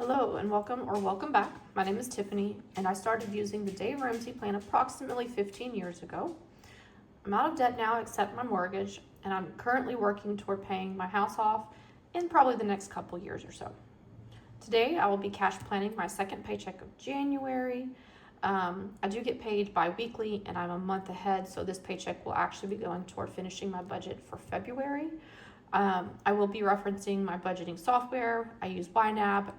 Hello and welcome back. My name is Tiffany and I started using the Dave Ramsey plan approximately 15 years ago. I'm out of debt now except my mortgage, and I'm currently working toward paying my house off in probably the next couple years or so. Today I will be cash planning my second paycheck of January. I do get paid bi-weekly and I'm a month ahead, so this paycheck will actually be going toward finishing my budget for February. I will be referencing my budgeting software. I use YNAB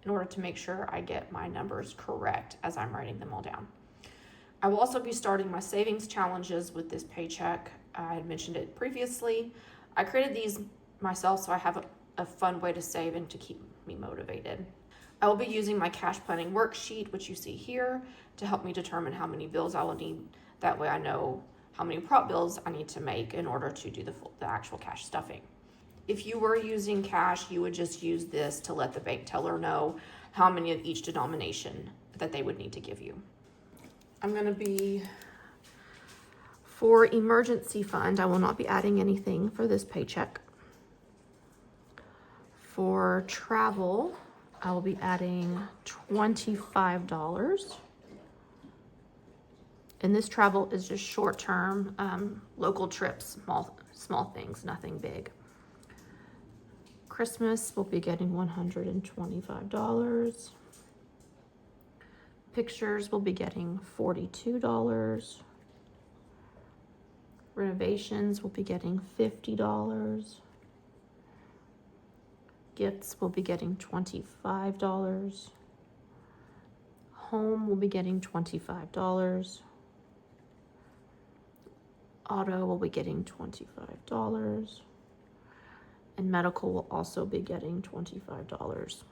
in order to make sure I get my numbers correct as I'm writing them all down. I will also be starting my savings challenges with this paycheck. I had mentioned it previously. I created these myself so I have a fun way to save and to keep me motivated. I will be using my cash planning worksheet, which you see here, to help me determine how many bills I will need. That way I know how many prop bills I need to make in order to do the actual cash stuffing. If you were using cash, you would just use this to let the bank teller know how many of each denomination that they would need to give you. I'm going to be, for emergency fund, I will not be adding anything for this paycheck. For travel, I will be adding $25. And this travel is just short-term, local trips, small things, nothing big. Christmas, we'll be getting $125. Pictures, we'll be getting $42. Renovations, we'll be getting $50. Gifts, we'll be getting $25. Home, we'll be getting $25. Auto will be getting $25, and medical will also be getting $25.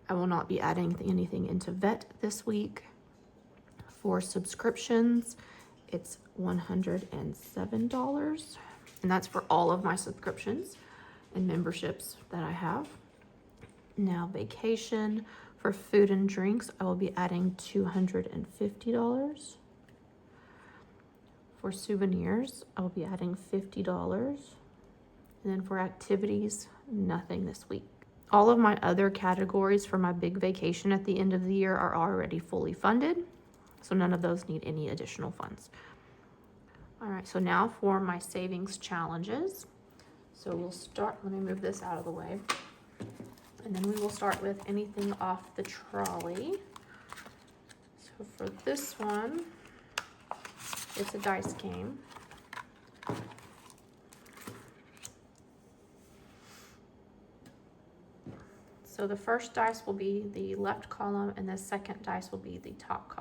I will not be adding anything into vet this week. For subscriptions, it's $107, and that's for all of my subscriptions and memberships that I have. Now, vacation, for food and drinks, I will be adding $250. For souvenirs, I will be adding $50. And then for activities, nothing this week. All of my other categories for my big vacation at the end of the year are already fully funded, so none of those need any additional funds. All right, so now for my savings challenges. So we'll start, let me move this out of the way. And then we will start with anything off the trolley. So for this one, it's a dice game. So the first dice will be the left column and the second dice will be the top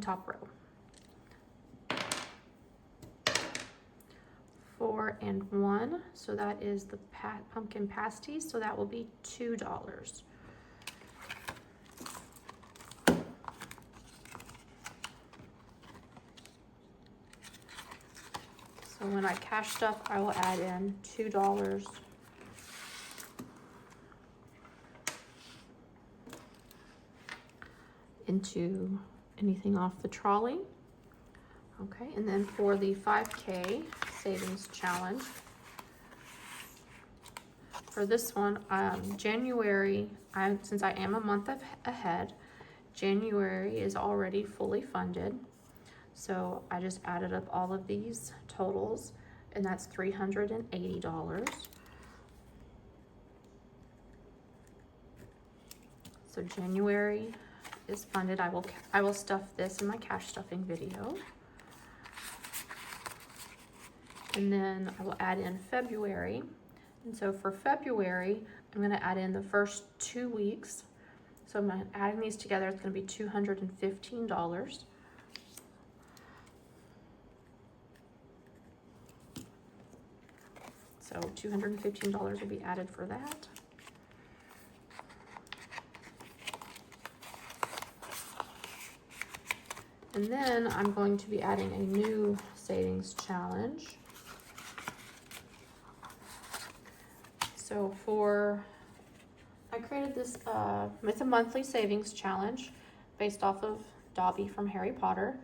top row. 4 and 1, so that is the pumpkin pasties, so that will be $2. So when I cash stuff, I will add in $2 into anything off the trolley. Okay, and then for the 5K savings challenge, for this one, January, since I am a month ahead, January is already fully funded. So I just added up all of these totals, and that's $380. So January is funded. I will stuff this in my cash stuffing video. And then I will add in February. And so for February, I'm going to add in the first 2 weeks. So I'm adding these together, it's going to be $215. So $215 will be added for that. And then I'm going to be adding a new savings challenge. So I created this, it's a monthly savings challenge based off of Dobby from Harry Potter.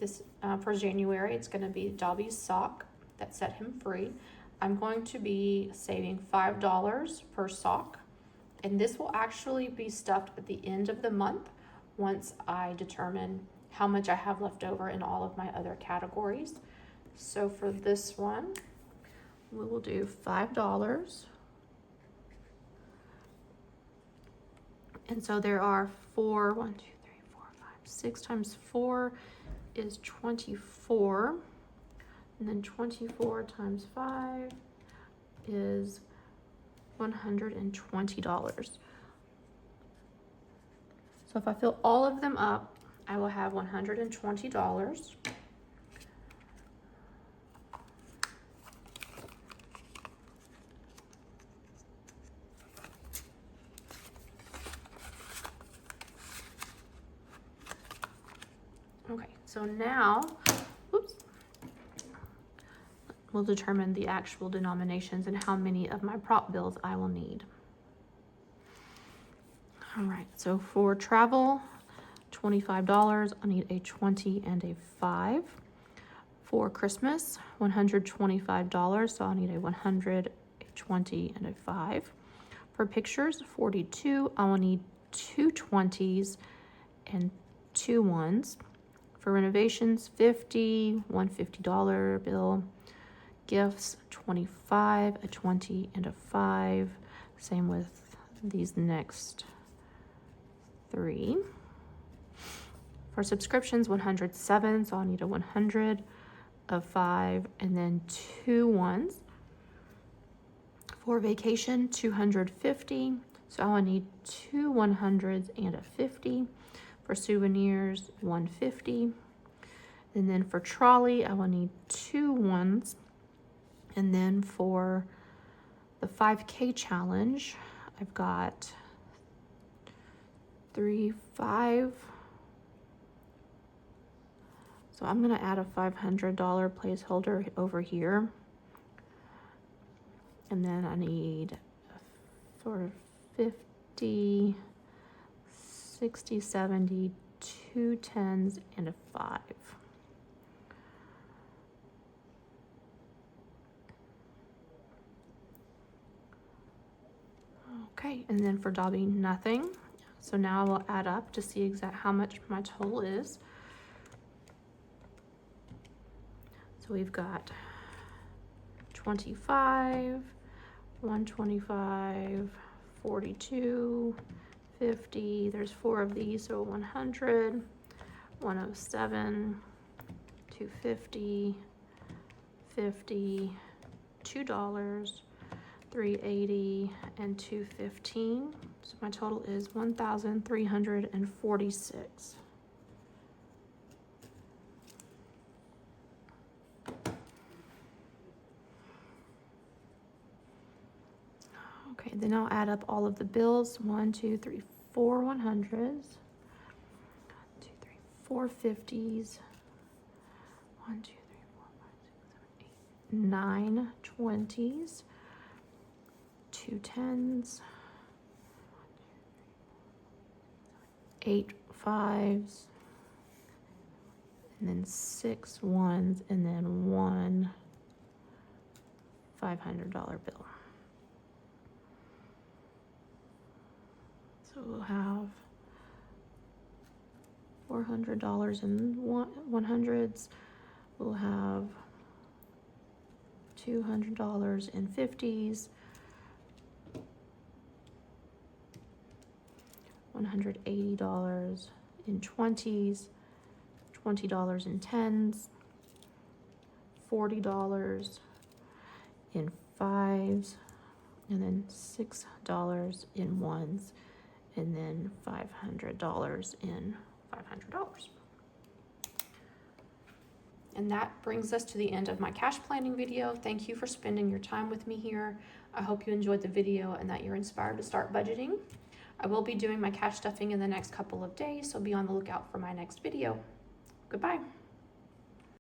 This for January, it's going to be Dobby's sock that set him free. I'm going to be saving $5 per sock And this will actually be stuffed at the end of the month once I determine how much I have left over in all of my other categories. So for this one, we will do $5. And so there are 6 times 4 is 24. And then 24 times 5 is $120. So if I fill all of them up, I will have $120. Okay, so now, we'll determine the actual denominations and how many of my prop bills I will need. All right, so for travel, $25, I need a 20 and a 5. For Christmas, $125, so I'll need a 100, a 20, and a 5. For pictures, $42, I will need 2 20s and 2 1s. For renovations, $50, $150 bill. Gifts, $25, a 20, and a 5. Same with these next 3. For subscriptions, $107, so I'll need a 100, a 5, and then 2 1s. For vacation, $250, so I will need 2 100s and a 50. For souvenirs, $150. And then for trolley, I will need 2 1s. And then for the 5K challenge, I've got 3 5. So I'm gonna add a $500 placeholder over here. And then I need for 50, 60, 70, 2 10s, and a 5. Okay, and then for Dobby, nothing. So now I will add up to see exactly how much my total is. So we've got 25, 125, 42, 50. There's 4 of these, so 100, 107, 250, 50, $2, 380, and 215. So my total is 1,346. Okay, then I'll add up all of the bills. 1, 2, 3, 4 100s. 1, 2, 3, 4 50s. 1, 2, 3, 4, 5, 6, 7, 8, 9 20s. 2 10s. 8 5s. And then 6 1s, and then 1 $500 bill. So we'll have $400 in 100s. We'll have $200 in 50s. $180 in 20s. $20 in 10s. $40 in 5s. And then $6 in 1s. And then $500 in $500. And that brings us to the end of my cash planning video. Thank you for spending your time with me here. I hope you enjoyed the video and that you're inspired to start budgeting. I will be doing my cash stuffing in the next couple of days, so be on the lookout for my next video. Goodbye.